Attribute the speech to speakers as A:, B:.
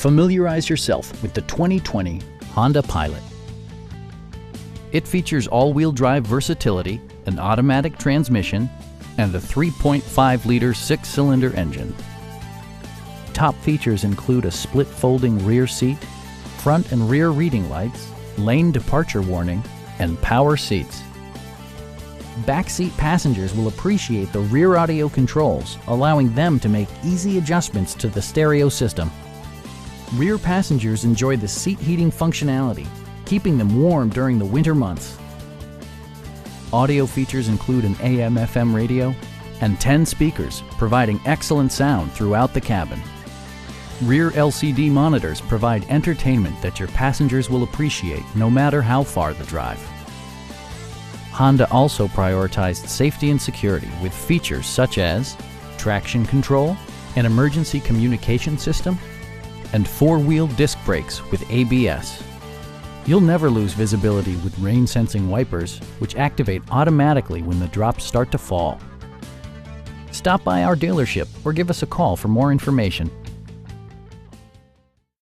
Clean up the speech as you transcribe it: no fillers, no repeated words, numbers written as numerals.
A: Familiarize yourself with the 2020 Honda Pilot. It features all-wheel drive versatility, an automatic transmission, and a 3.5-liter six-cylinder engine. Top features include a split folding rear seat, front and rear reading lights, lane departure warning, and power seats. Backseat passengers will appreciate the rear audio controls, allowing them to make easy adjustments to the stereo system. Rear passengers enjoy the seat heating functionality, keeping them warm during the winter months. Audio features include an AM/FM radio and 10 speakers, providing excellent sound throughout the cabin. Rear LCD monitors provide entertainment that your passengers will appreciate no matter how far the drive. Honda also prioritized safety and security with features such as traction control, an emergency communication system, and four-wheel disc brakes with ABS. You'll never lose visibility with rain-sensing wipers, which activate automatically when the drops start to fall. Stop by our dealership or give us a call for more information.